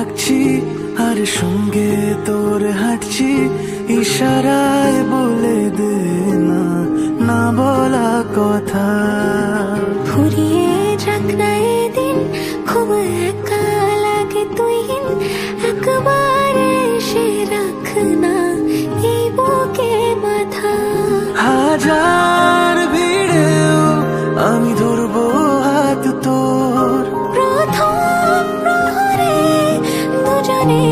থাকছি আর সঙ্গে তোর হাঁটছি, ইশারায় বলে দে না না বলা কথা। ফুরিয়ে যাক না এদিন, খুব একা লাগে তুই একবার এসে রাখ না এই বুকে মাথা। হাজার ভিড়েও আমি ধরবো হাত তোর, প্রথম প্রহরে দুজনে